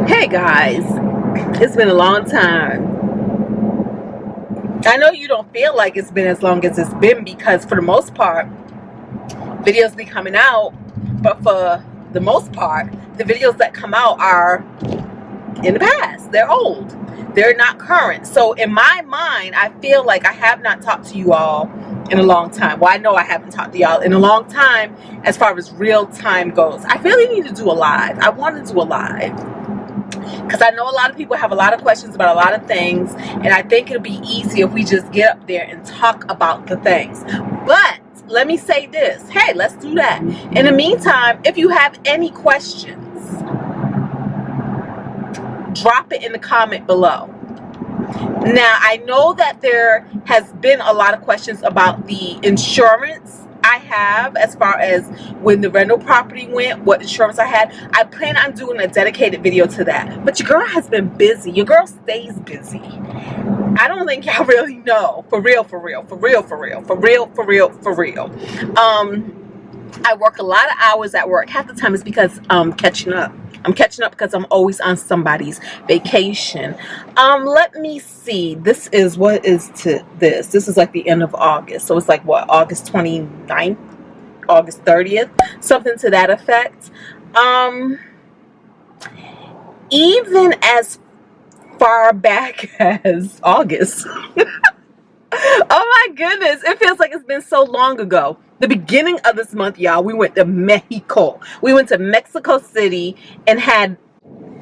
Hey guys, it's been a long time. I know you don't feel like it's been as long as it's been because for the most part, videos be coming out, but for the most part, the videos that come out are in the past. They're old. They're not current. So in my mind, I feel like I have not talked to you all in a long time. Well, I know I haven't talked to y'all in a long time as far as real time goes. I really need to do a live. I want to do a live, because I know a lot of people have a lot of questions about a lot of things, and I think it'll be easy if we just get up there and talk about the things. But let me say this. Hey, let's do that. In the meantime, if you have any questions, drop it in the comment below. Now, I know that there has been a lot of questions about the insurance I have as far as when the rental property went, what insurance I had. I plan on doing a dedicated video to that. But your girl has been busy. Your girl stays busy. I don't think y'all really know. For real. I work a lot of hours at work. Half the time it's because I'm catching up. I'm catching up because I'm always on somebody's vacation. Let me see. This is this is like the end of August. So it's like what, August 29th, August 30th, something to that effect. Even as far back as August. Oh my goodness, it feels like it's been so long ago. The beginning of this month, y'all, we went to Mexico. We went to Mexico City and had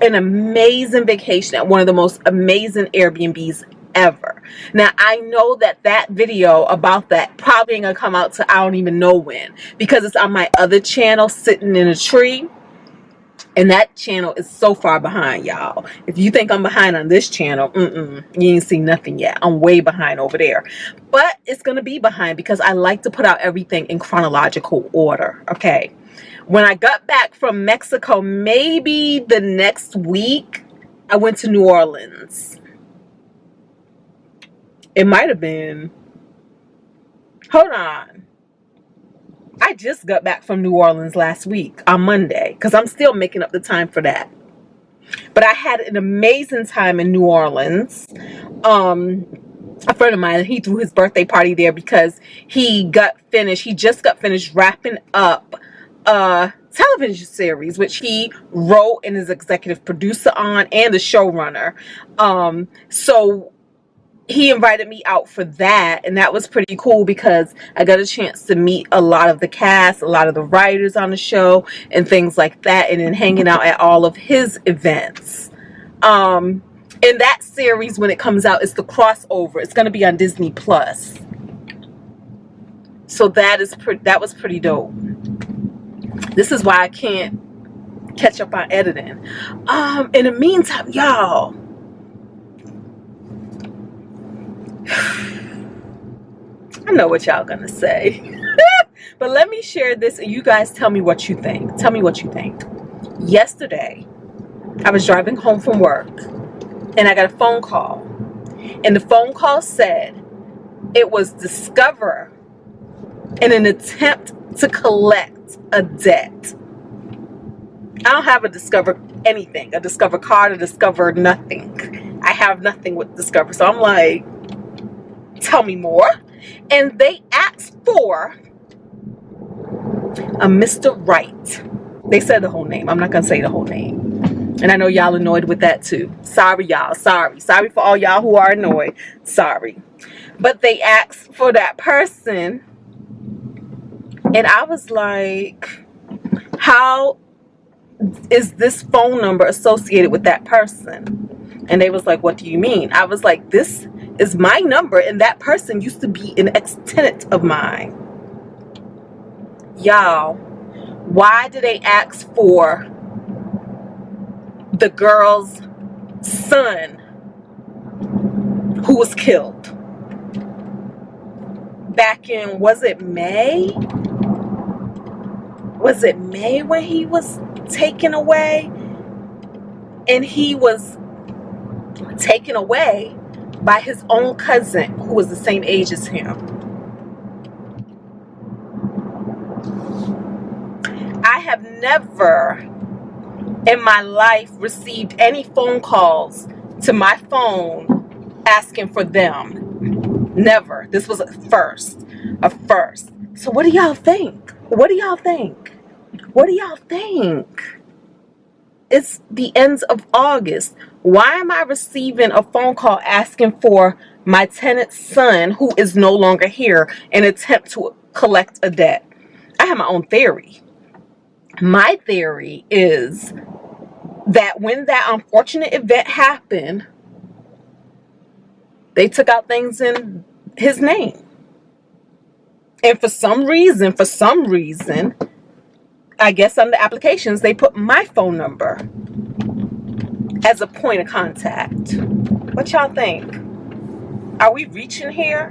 an amazing vacation at one of the most amazing Airbnbs ever. Now, I know that video about that probably ain't gonna come out to I don't even know when, because it's on my other channel sitting in a tree. And that channel is so far behind, y'all. If you think I'm behind on this channel, you ain't seen nothing yet. I'm way behind over there. But it's going to be behind because I like to put out everything in chronological order, okay? When I got back from Mexico, maybe the next week, I went to New Orleans. It might have been... Hold on. I just got back from New Orleans last week on Monday because I'm still making up the time for that. But I had an amazing time in New Orleans. A friend of mine, he threw his birthday party there because he just got finished wrapping up a television series, which he wrote and is executive producer on and the showrunner. So he invited me out for that, and that was pretty cool because I got a chance to meet a lot of the cast, a lot of the writers on the show, and things like that, and then hanging out at all of his events. In that series, when it comes out, it's the crossover. It's going to be on Disney Plus. So that was pretty dope. This is why I can't catch up on editing. In the meantime, y'all, I know what y'all gonna say. But let me share this and you guys tell me what you think. Tell me what you think. Yesterday, I was driving home from work and I got a phone call. And the phone call said it was Discover in an attempt to collect a debt. I don't have a Discover anything. A Discover card, a Discover nothing. I have nothing with Discover. So I'm like, tell me more. And they asked for a Mr. Right. They said the whole name. I'm not gonna say the whole name. And I know y'all annoyed with that too. Sorry, y'all. Sorry for all y'all who are annoyed. Sorry. But they asked for that person, and I was like, how is this phone number associated with that person? And they was like, what do you mean? I was like, this is my number, and that person used to be an ex-tenant of mine. Y'all, why did they ask for the girl's son who was killed back in, was it May when he was taken away? And he was taken away by his own cousin who was the same age as him. I have never in my life received any phone calls to my phone asking for them. Never. This was a first. A first. So what do y'all think? What do y'all think? What do y'all think? It's the end of August. Why am I receiving a phone call asking for my tenant's son, who is no longer here, in an attempt to collect a debt? I have my own theory. My theory is that when that unfortunate event happened, they took out things in his name. And for some reason, I guess on the applications, they put my phone number as a point of contact. What y'all think? Are we reaching here?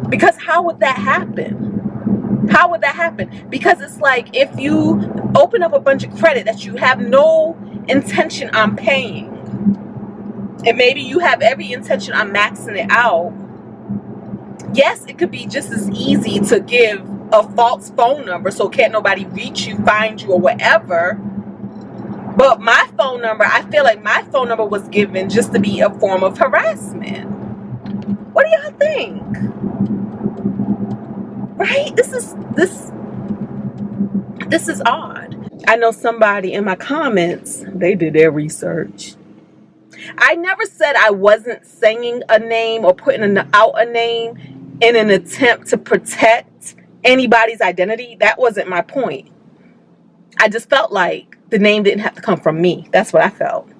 Because how would that happen? How would that happen? Because it's like if you open up a bunch of credit that you have no intention on paying, and maybe you have every intention on maxing it out, yes, it could be just as easy to give a false phone number so can't nobody reach you, find you, or whatever. But my phone number, I feel like my phone number was given just to be a form of harassment. What do y'all think? Right? This is odd. I know somebody in my comments, they did their research. I never said I wasn't saying a name or putting out a name in an attempt to protect anybody's identity. That wasn't my point. I just felt like the name didn't have to come from me. That's what I felt.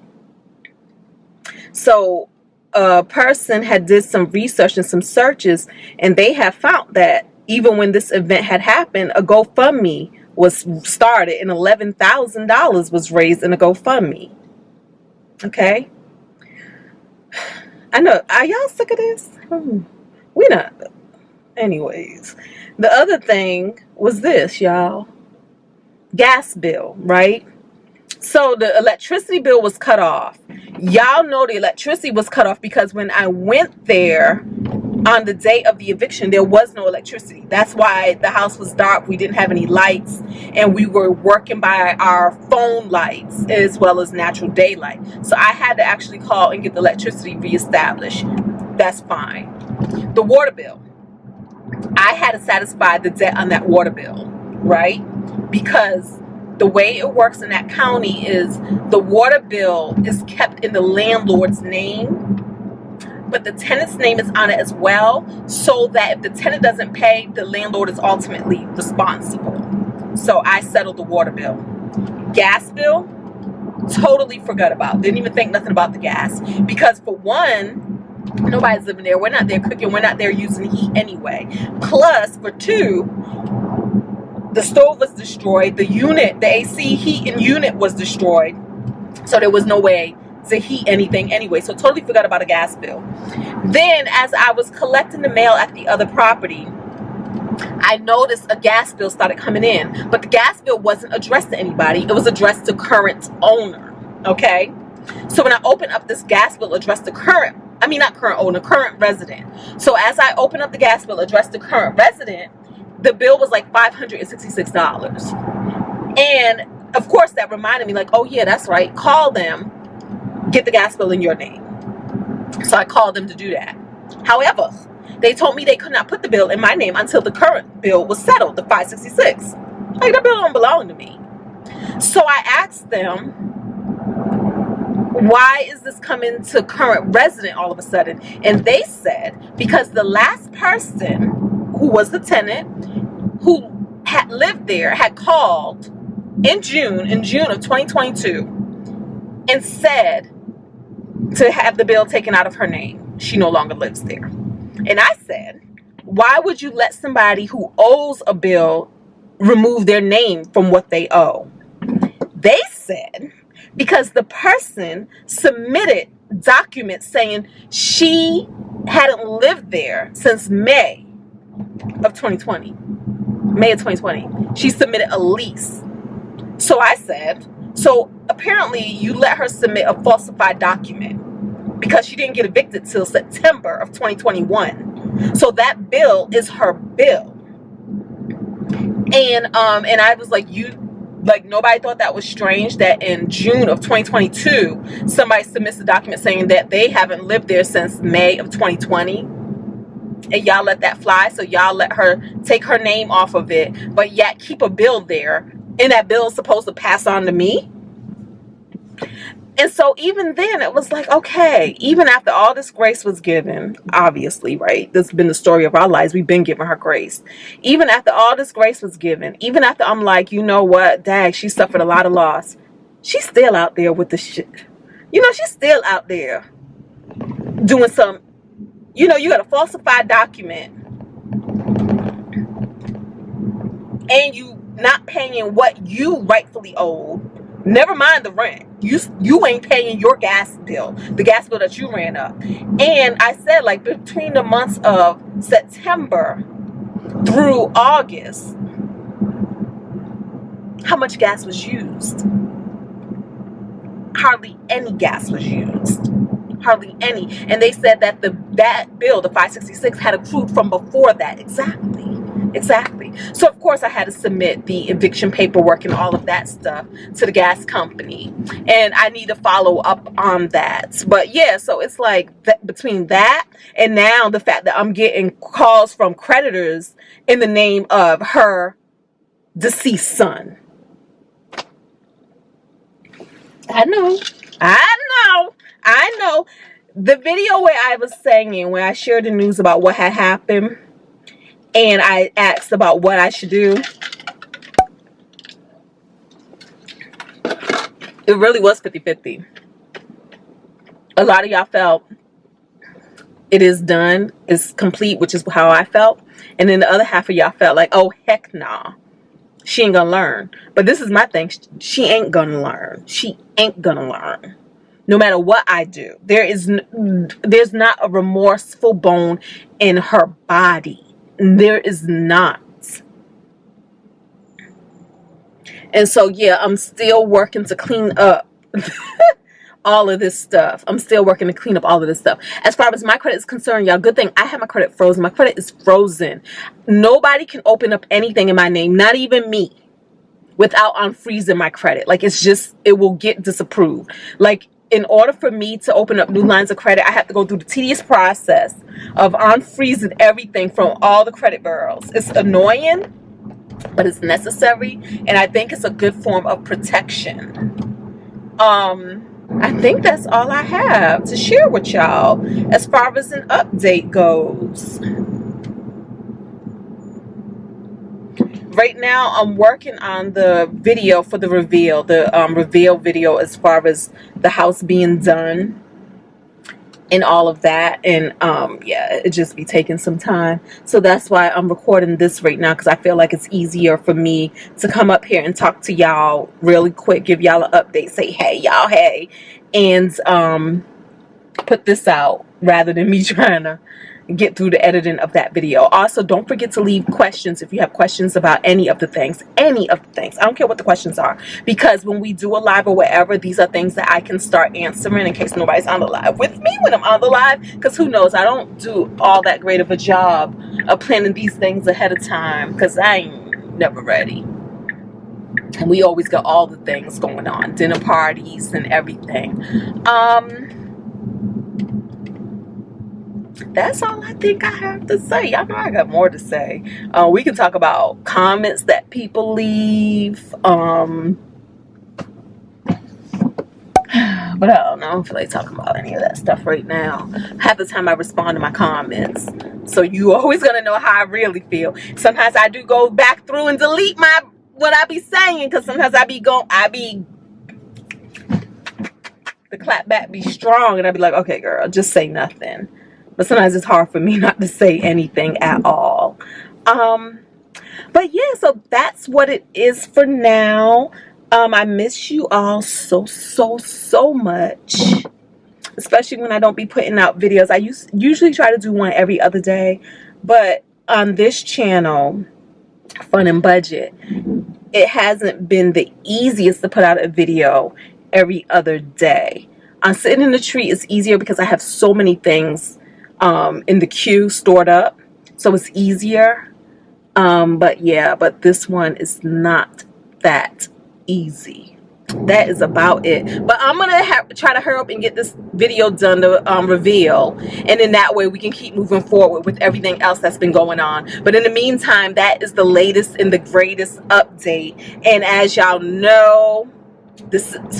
So a person had did some research and some searches, and they have found that even when this event had happened, a GoFundMe was started and $11,000 was raised in a GoFundMe. Okay? I know. Are y'all sick of this? We not. Anyways, the other thing was this, y'all. Gas bill, right? So the electricity bill was cut off. Y'all know the electricity was cut off because when I went there on the day of the eviction, there was no electricity. That's why the house was dark. We didn't have any lights, and we were working by our phone lights as well as natural daylight. So I had to actually call and get the electricity reestablished. That's fine. The water bill, I had to satisfy the debt on that water bill, right? Because the way it works in that county is the water bill is kept in the landlord's name, but the tenant's name is on it as well, so that if the tenant doesn't pay, the landlord is ultimately responsible. So I settled the water bill. Gas bill, totally forgot about. Didn't even think nothing about the gas. Because for one, nobody's living there. We're not there cooking. We're not there using heat anyway. Plus, for two, the stove was destroyed. The unit, the AC heating unit was destroyed. So there was no way to heat anything anyway. So totally forgot about a gas bill. Then as I was collecting the mail at the other property, I noticed a gas bill started coming in. But the gas bill wasn't addressed to anybody. It was addressed to current owner. Okay? So when I opened up this gas bill addressed to current resident. So as I opened up the gas bill addressed to current resident, the bill was like $566. And of course that reminded me like, oh yeah, that's right. Call them, get the gas bill in your name. So I called them to do that. However, they told me they could not put the bill in my name until the current bill was settled, the $566. Like, that bill don't belong to me. So I asked them, why is this coming to current resident all of a sudden? And they said, because the last person who was the tenant who had lived there had called in June of 2022 and said to have the bill taken out of her name. She no longer lives there. And I said, why would you let somebody who owes a bill remove their name from what they owe? They said, because the person submitted documents saying she hadn't lived there since May of 2020. May of 2020. She submitted a lease. So I said, so apparently you let her submit a falsified document because she didn't get evicted till September of 2021. So that bill is her bill. And I was like, you Like, nobody thought that was strange that in June of 2022, somebody submits a document saying that they haven't lived there since May of 2020. And y'all let that fly. So y'all let her take her name off of it, but yet keep a bill there. And that bill is supposed to pass on to me. And so even then, it was like, okay, even after all this grace was given, obviously, right? This has been the story of our lives. We've been giving her grace. Even after all this grace was given, even after I'm like, you know what, dang, she suffered a lot of loss. She's still out there with the shit. You know, she's still out there doing some, you know, you got a falsified document and you not paying what you rightfully owe. Never mind the rent. You ain't paying your gas bill, the gas bill that you ran up. And I said, like, between the months of September through August, how much gas was used? Hardly any gas was used. Hardly any. And they said that that bill, the 566, had accrued from before that. Exactly. So of course I had to submit the eviction paperwork and all of that stuff to the gas company, and I need to follow up on that. But yeah, so it's like between that and now the fact that I'm getting calls from creditors in the name of her deceased son. I know. The video where I was saying, when I shared the news about what had happened, and I asked about what I should do, it really was 50-50. A lot of y'all felt it is done, it's complete, which is how I felt. And then the other half of y'all felt like, oh, heck nah. She ain't gonna learn. But this is my thing. She ain't gonna learn. She ain't gonna learn. No matter what I do. There's not a remorseful bone in her body. There is not. And so, yeah, I'm still working to clean up all of this stuff. I'm still working to clean up all of this stuff. As far as my credit is concerned, y'all, good thing I have my credit frozen. My credit is frozen. Nobody can open up anything in my name, not even me, without unfreezing my credit. Like, it's just, it will get disapproved. Like, in order for me to open up new lines of credit, I have to go through the tedious process of unfreezing everything from all the credit bureaus. It's annoying, but it's necessary, and I think it's a good form of protection. I think that's all I have to share with y'all as far as an update goes. Right now, I'm working on the video for the reveal, reveal video as far as the house being done and all of that. And yeah, it just be taking some time. So that's why I'm recording this right now, because I feel like it's easier for me to come up here and talk to y'all really quick, give y'all an update, say, hey, y'all, hey, and put this out rather than me trying to get through the editing of that video. Also, don't forget to leave questions if you have questions about any of the things. I don't care what the questions are, because when we do a live or whatever, these are things that I can start answering in case nobody's on the live with me when I'm on the live, because who knows, I don't do all that great of a job of planning these things ahead of time, because I ain't never ready. And we always got all the things going on, dinner parties and everything. That's all I think I have to say. Y'all know I got more to say. We can talk about comments that people leave. But I don't know. I don't feel like talking about any of that stuff right now. Half the time I respond to my comments. So you always gonna know how I really feel. Sometimes I do go back through and delete what I be saying, because sometimes the clap back be strong, and I be like, okay, girl, just say nothing. But sometimes it's hard for me not to say anything at all. But yeah, so that's what it is for now. I miss you all so much. Especially when I don't be putting out videos. I usually try to do one every other day. But on this channel, Fun and Budget, it hasn't been the easiest to put out a video every other day. Sitting in the tree is easier because I have so many things in the queue stored up, so it's easier. But yeah, but this one is not that easy. That is about it. But I'm gonna try to hurry up and get this video done to reveal, and in that way we can keep moving forward with everything else that's been going on. But in the meantime, that is the latest and the greatest update. And as y'all know,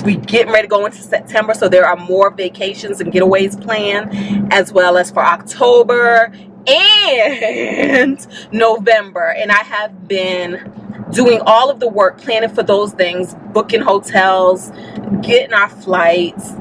we getting ready to go into September, so there are more vacations and getaways planned, as well as for October and November. And I have been doing all of the work, planning for those things, booking hotels, getting our flights,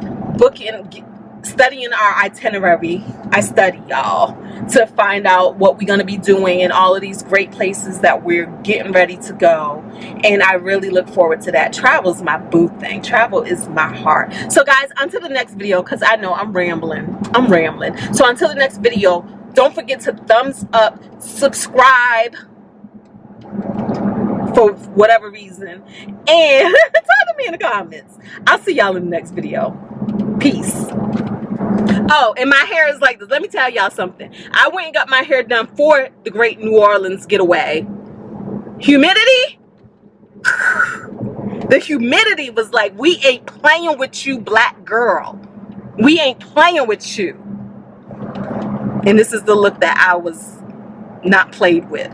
studying our itinerary. I study, y'all, to find out what we're going to be doing in all of these great places that we're getting ready to go. And I really look forward to that. Travel is my boo thing. Travel is my heart. So guys, until the next video, because I know I'm rambling. So until the next video, don't forget to thumbs up, subscribe for whatever reason, and talk to me in the comments. I'll see y'all in the next video. Peace. Oh, and my hair is like this. Let me tell y'all something. I went and got my hair done for the Great New Orleans Getaway. Humidity? The humidity was like, we ain't playing with you, black girl. We ain't playing with you. And this is the look that I was not played with.